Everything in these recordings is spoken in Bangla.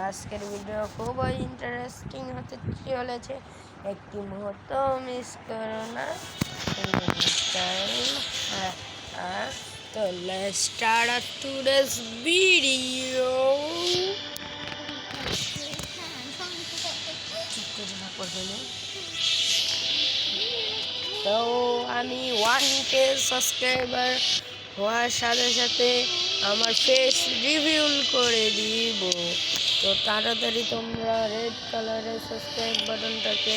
আজকের ভিডিও খুবই ইন্টারেস্টিং হতে চলেছে, একটি মুহূর্ত মিস করো না। তো let's start today's video. তো আমি 1K সাবস্ক্রাইবার হওয়ার সাথে সাথে আমার ফেস রিভিল করে দিব। তো তাড়াতাড়ি তোমরা রেড কালারের সাবস্ক্রাইব বাটনটাকে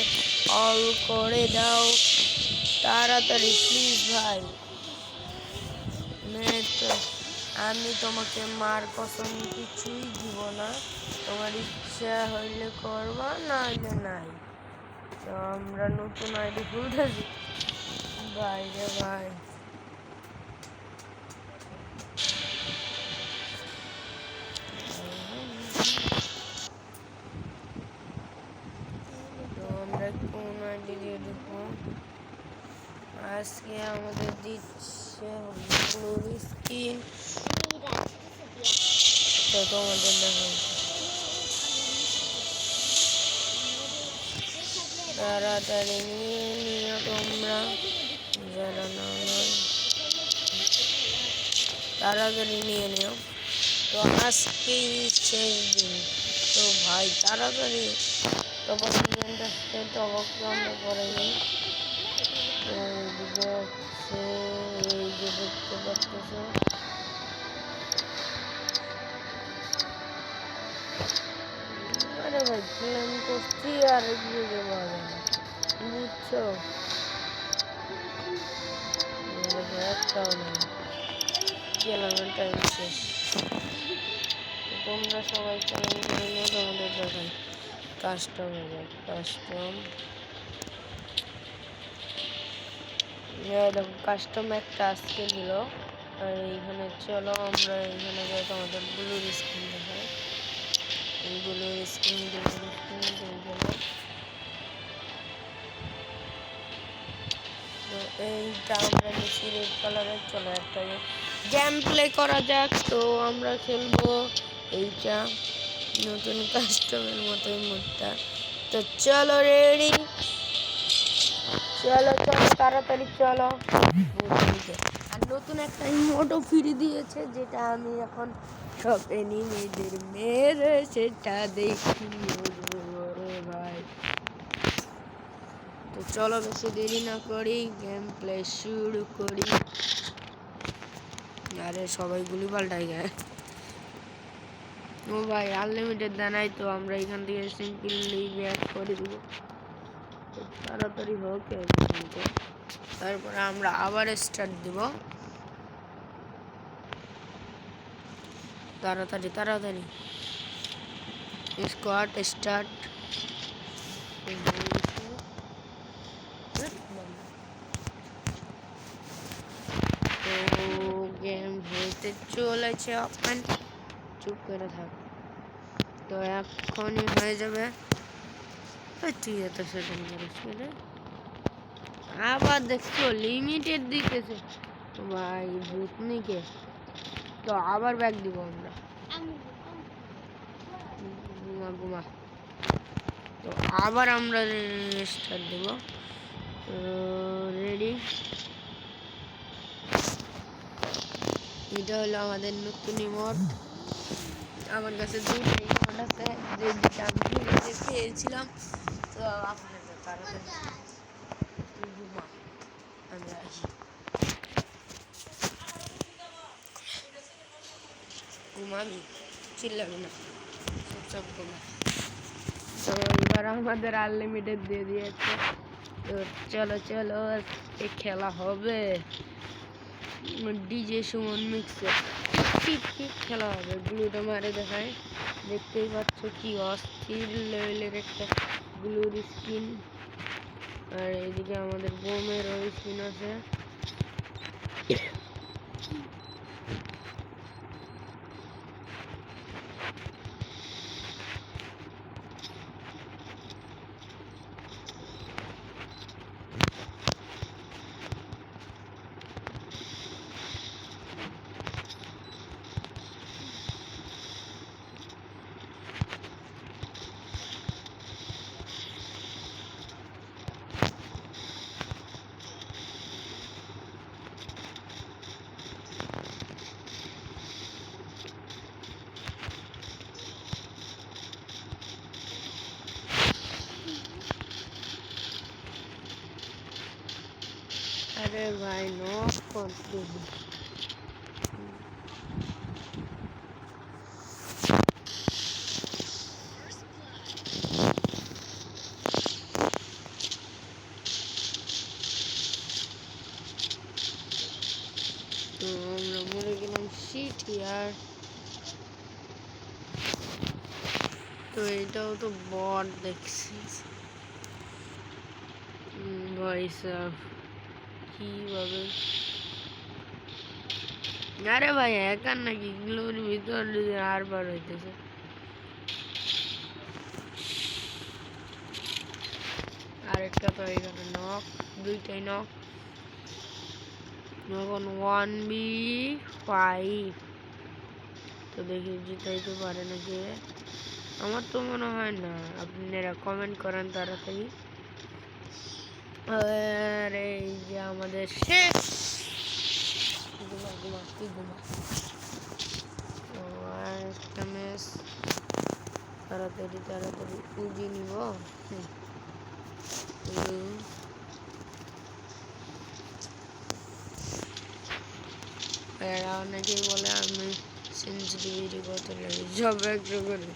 অল করে দাও তাড়াতাড়ি প্লিজ ভাই। আমি তোমাকে মার কসম কিছুই দিব না, তোমার ইচ্ছা হইলে করবা, না হইলে নাই। তো আমরা নতুন আইডি খুলতেছি ভাই রে ভাই। তো আমরা কোন আইডি দিয়ে ঢুকবো? আজকে আমাদের দিচ্ছে ব্লুর স্কিন। তো তোমাদের দেখো তাড়াতাড়ি নিয়ে নিও তোমরা, যারা নাও তাড়াতাড়ি নিয়ে নিও। তো আজকেই শেষ দিন, তো ভাই তাড়াতাড়ি টপ সিজনটা সেট অবশ্যই আমরা করে নিই। তো এইদিকে হচ্ছে এই যে দেখতে পাচ্ছ, আরে ভাই প্ল্যান করছি আর এদিকে পাওয়া যায় না, বুঝছো? একটাও নেই, গেলাম টাইম শেষ। তো তোমরা সবাই চ্যালেঞ্জ করে নিয়ে তোমাদের দেখাই কাস্টম দেখো কাস্টম একটা আজকে দিল। আর এইখানে চলো আমরা এইখানে যাই, তোমাদের ব্লুর স্ক্রিন দেখাই। ব্লুর স্ক্রিন দিয়ে গেল। তো এইটা আমরা নিচ্ছি রেড কালারের। চলো একটা গেম প্লে করা যাক। তো আমরা খেলবো এইটা নতুন কাস্টমের মতোই মুডটা। তো চলো রেডি, চলো চলো তাড়াতাড়ি চলো। আর নতুন একটা ইমোটও ফ্রি দিয়েছে, যেটা আমি এখন সব এনিমিদের মেরে সেটা দেখি রে ভাই। তো চলো বেশি দেরি না করি, গেম প্লে শুরু করি। আরে সবাই গুলি পাল্টাই গায়ে। ও ভাই আনলিমিটেড দেনাই, তো আমরা এখান থেকে সিম্পলি ব্যাক করে দিব। তাড়াতাড়ি হোক, তারপরে আমরা আবার স্টার্ট দিব। তাড়াতাড়ি তাড়াতাড়ি স্কোয়াড স্টার্ট। তো গেম হইতে চলেছে, ওপেন চুপ করে থাক। তো এখনই হয়ে যাবে। তুই এত সেকেন্ড করে আবার দেখছো লিমিটেড দিতেছে ভাই ভূতনিকে। তো আবার ব্যাক দিব আমরা, ঘুমা। তো আবার আমরা স্টার্ট দেব। রেডি, এটা হলো আমাদের নতুন ইমোট। আমার কাছে দুটো ইমোট আছে, যে দুটো আমি পেয়েছিলাম। তো আপনাদের তাড়াতাড়ি ঘুমা, আমরা আসি। ঘুমাবি, চিল্লাবি না, সব ঘুমা। তো এবার আমাদের আনলিমিটেড দিয়ে দিয়েছে। তো চলো চলো খেলা হবে ডিজে সুমন মিক্সে। ঠিক খেলা হবে, ব্লুটা মারে দেখায়, দেখতেই পাচ্ছ কি অস্থির লেভেলের একটা ব্লুর স্কিন। আর এদিকে আমাদের বোমেরও স্কিন আছে। আরে ভাই নক করতে তো আমরা মরে গেলাম শিট ইয়ার তো এটাও তো বট দেখছি ভাই সাহেব কিভাবে আরে ভাই একার নাকি এগুলোর ভিতর আর বার হইতেছে আরেকটা তো এখানে নক দুইটাই নক এখন 1v5 তো দেখি জিতাইতে পারে নাকি আমার তো মনে হয় না আপনারা কমেন্ট করেন তাড়াতাড়ি আর এই যে আমাদের শেষ একটা ম্যাচ তাড়াতাড়ি তাড়াতাড়ি পুঁজি নিব এরা অনেকেই বলে আমি সেন্সিটিভিটি কত লাগে সব একশো করে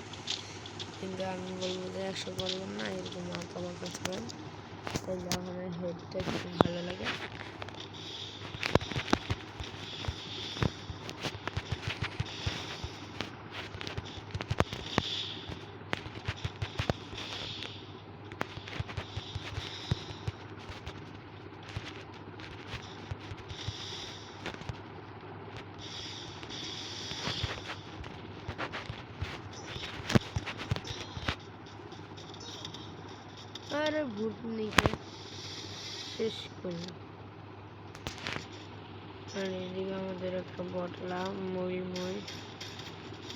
কিন্তু আমি বলবো যে 100 করবেন না এরকম আঁকাবাঁকা করেন তাহলে আমার হেডটা খুব ভালো লাগে আরে ভূত নিকে শেষ করলো আর এদিকে আমাদের একটা বটলা মই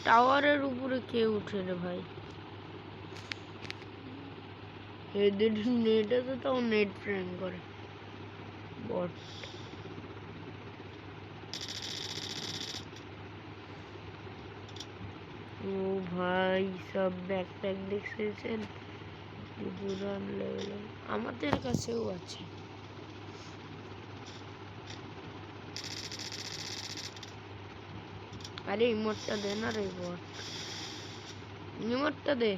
টাওয়ারের উপরে কে উঠে রে ভাই এদের নেট আছে তাও নেট ফ্রেন্ড করে বট ও ভাই সব ব্যাকপ্যাক দেখছেন পুরান লেভেল আমাদের কাছেও আছে আরে ইমোটটা দে না রে বট ইমোটটা দে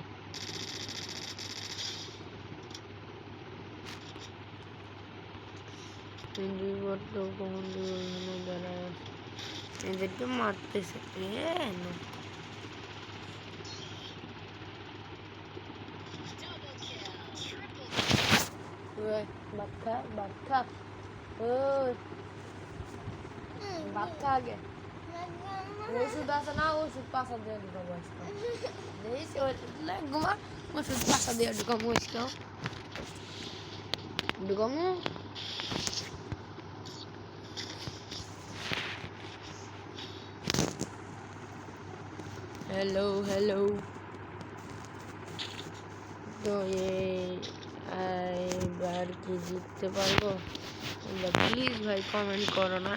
দুই বট তো কখন দুই দাঁড়ায় এদেরকে মারতেছে না বাচ্চা ওই বাচ্চা আগে ওষুধ আছে না ওষুধ পাশা দিয়ে ঢুকাবো ঘুমা ওষুধ পাশা দিয়ে ঢুকাবো ঢুকাবো হ্যালো তো এবার কি জিততে পারবো প্লিজ ভাই কমেন্ট করো না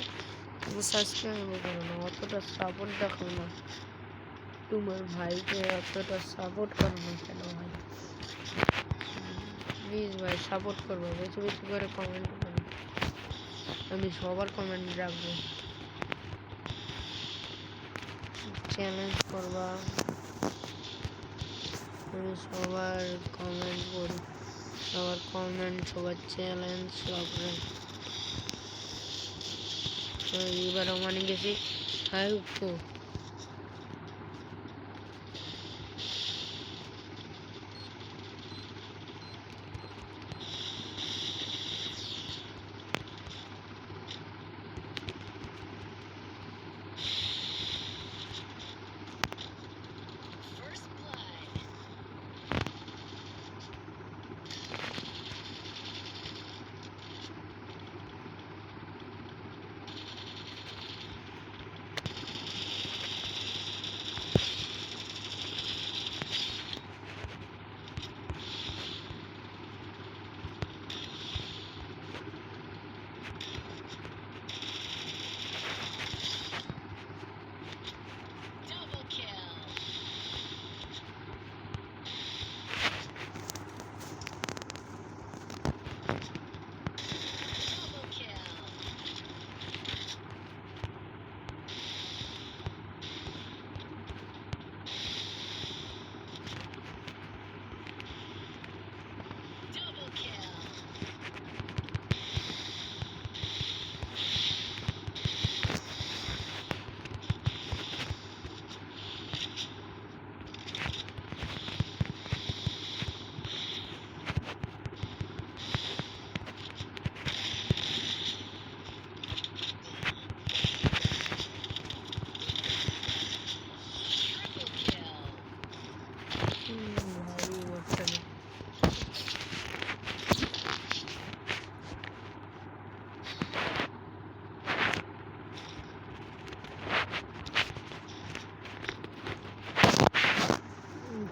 সাবস্ক্রাইব করো না অতটা সাপোর্ট দেখো না তোমার ভাইকে অতটা সাপোর্ট করো না কেন ভাই প্লিজ ভাই সাপোর্ট করবো বেশি বেশি করে কমেন্ট করো আমি সবার কমেন্ট রাখবো চ্যালেঞ্জ করবা আমি সবার কমেন্ট করি সবার কমেন্ট সবার চ্যালেঞ্জ সব এবার মানে গেছি হাই উঠো ভাই বলছেন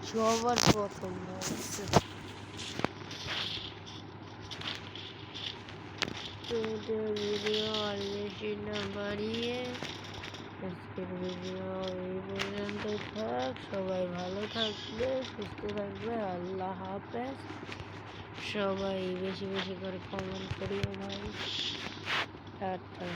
সবার প্রথম হচ্ছে ভিডিও আর বেশি না বাড়িয়ে আজকের ভিডিও এই পর্যন্ত থাক। সবাই ভালো থাকবে, সুস্থ থাকবে। আল্লাহ হাফেজ। সবাই বেশি বেশি করে কমেন্ট করিও ভাই। টাটা।